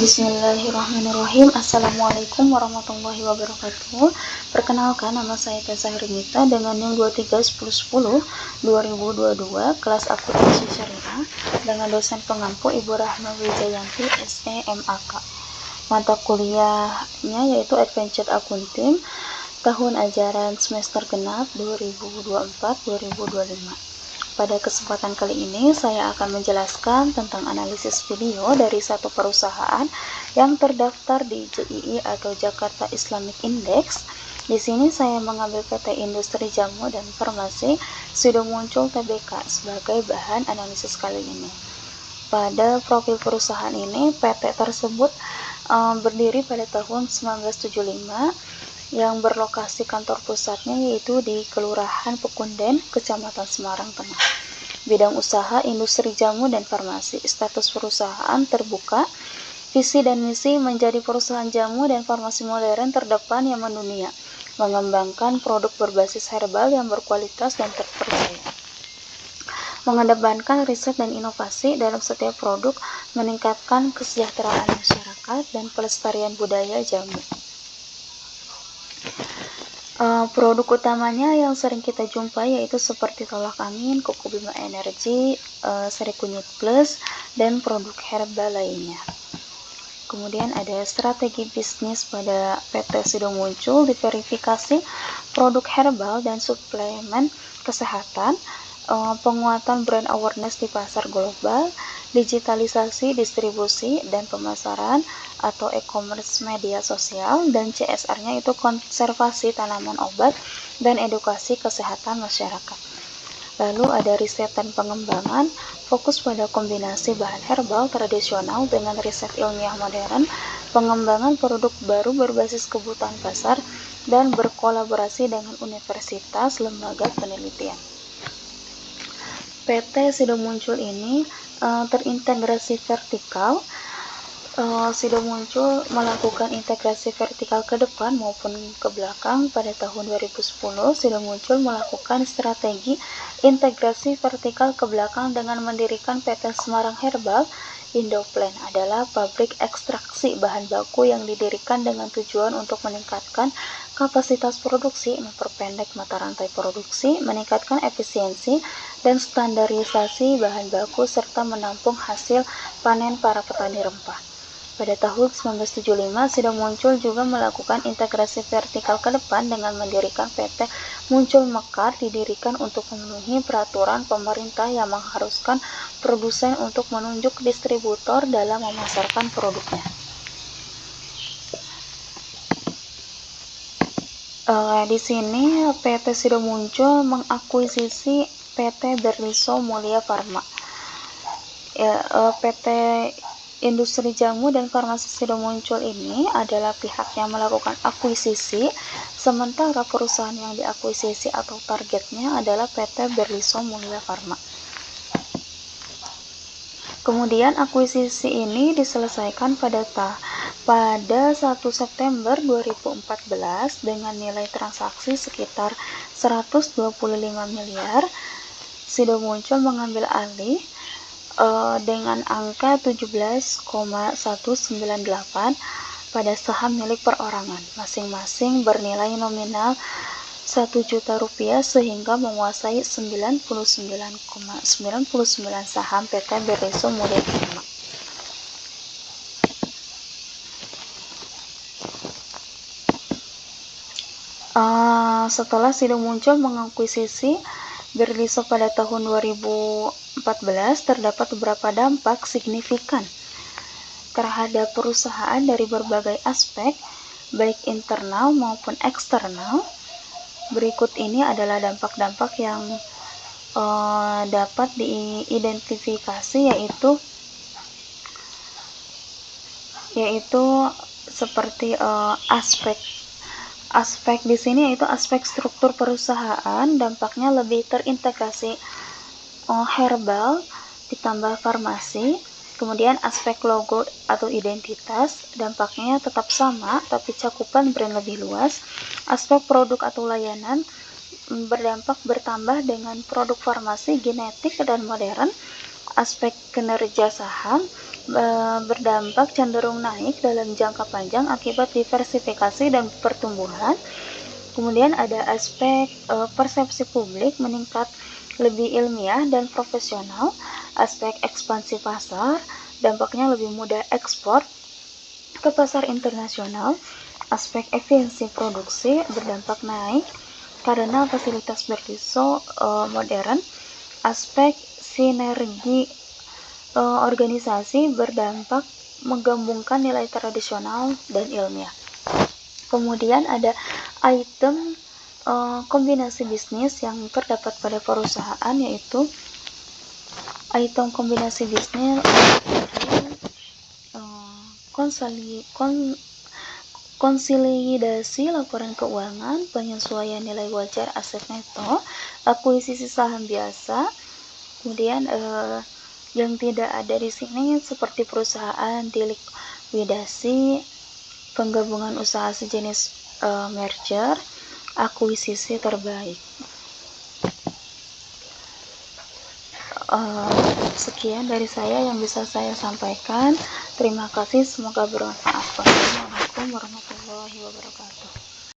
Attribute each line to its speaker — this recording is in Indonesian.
Speaker 1: Bismillahirrahmanirrahim. Assalamualaikum warahmatullahi wabarakatuh. Perkenalkan, nama saya Tessa Hermita dengan NIM 231010-2022, kelas akuntansi syariah, dengan dosen pengampu Ibu Rahma Wijayanti, SEMAK. Mata kuliahnya yaitu Advanced Accounting, tahun ajaran semester genap 2024-2025. Pada kesempatan kali ini, saya akan menjelaskan tentang analisis video dari satu perusahaan yang terdaftar di JII atau Jakarta Islamic Index. Di sini saya mengambil PT Industri Jamu dan Farmasi Sidomuncul Tbk sebagai bahan analisis kali ini. Pada profil perusahaan ini, PT tersebut berdiri pada tahun 1975, yang berlokasi kantor pusatnya yaitu di Kelurahan Pekunden, Kecamatan Semarang Tengah. Bidang usaha industri jamu dan farmasi. Status perusahaan terbuka. Visi dan misi menjadi perusahaan jamu dan farmasi modern terdepan yang mendunia, mengembangkan produk berbasis herbal yang berkualitas dan terpercaya, mengedepankan riset dan inovasi dalam setiap produk, meningkatkan kesejahteraan masyarakat dan pelestarian budaya jamu. Produk utamanya yang sering kita jumpai yaitu seperti tolak angin, Kuku Bima Energi, Sari Kunyit Plus, dan produk herbal lainnya. Kemudian ada strategi bisnis pada PT Sidomuncul, diverifikasi produk herbal dan suplemen kesehatan, penguatan brand awareness di pasar global, digitalisasi distribusi dan pemasaran atau e-commerce media sosial, dan CSR-nya itu konservasi tanaman obat dan edukasi kesehatan masyarakat. Lalu ada riset dan pengembangan, fokus pada kombinasi bahan herbal tradisional dengan riset ilmiah modern, pengembangan produk baru berbasis kebutuhan pasar, dan berkolaborasi dengan universitas lembaga penelitian. PT Sidomuncul ini terintegrasi vertikal. Sidomuncul melakukan integrasi vertikal ke depan maupun ke belakang. Pada tahun 2010, Sidomuncul melakukan strategi integrasi vertikal ke belakang dengan mendirikan PT Semarang Herbal. Indoplan adalah pabrik ekstraksi bahan baku yang didirikan dengan tujuan untuk meningkatkan kapasitas produksi, memperpendek mata rantai produksi, meningkatkan efisiensi dan standarisasi bahan baku, serta menampung hasil panen para petani rempah. Pada tahun 1975, Sidomuncul juga melakukan integrasi vertikal ke depan dengan mendirikan PT Muncul Mekar, didirikan untuk memenuhi peraturan pemerintah yang mengharuskan produsen untuk menunjuk distributor dalam memasarkan produknya. Di sini PT Sidomuncul mengakuisisi PT Berliso Mulia Farma. PT Industri Jamu dan Farmasi Sidomuncul ini adalah pihak yang melakukan akuisisi, sementara perusahaan yang diakuisisi atau targetnya adalah PT Berliso Mulia Farma. Kemudian akuisisi ini diselesaikan pada 1 September 2014 dengan nilai transaksi sekitar 125 miliar. Sidomuncul mengambil alih dengan angka 17,198 pada saham milik perorangan, masing-masing bernilai nominal Rp1.000.000 sehingga menguasai 99,99 saham PT Berliso Mulia Farma. Setelah Sidomuncul mengakuisisi Berliso pada tahun 2014, terdapat beberapa dampak signifikan terhadap perusahaan dari berbagai aspek, baik internal maupun eksternal. Berikut ini adalah dampak-dampak yang dapat diidentifikasi, yaitu seperti aspek di sini yaitu aspek struktur perusahaan, dampaknya lebih terintegrasi herbal ditambah farmasi. Kemudian aspek logo atau identitas, dampaknya tetap sama tapi cakupan brand lebih luas. Aspek produk atau layanan berdampak bertambah dengan produk farmasi, genetik dan modern. Aspek kinerja saham berdampak cenderung naik dalam jangka panjang akibat diversifikasi dan pertumbuhan. Kemudian ada aspek persepsi publik meningkat lebih ilmiah dan profesional. Aspek ekspansi pasar, dampaknya lebih mudah ekspor ke pasar internasional. Aspek efisiensi produksi berdampak naik karena fasilitas berdiso modern. Aspek sinergi organisasi berdampak menggabungkan nilai tradisional dan ilmiah. Kemudian ada item kombinasi bisnis yang terdapat pada perusahaan, yaitu item kombinasi bisnis konsolidasi laporan keuangan, penyesuaian nilai wajar aset neto, akuisisi saham biasa. Kemudian yang tidak ada di sini seperti perusahaan dilikuidasi, penggabungan usaha sejenis merger, akuisisi terbaik. Sekian dari saya yang bisa saya sampaikan. Terima kasih, semoga bermanfaat. Wassalamualaikum warahmatullahi wabarakatuh.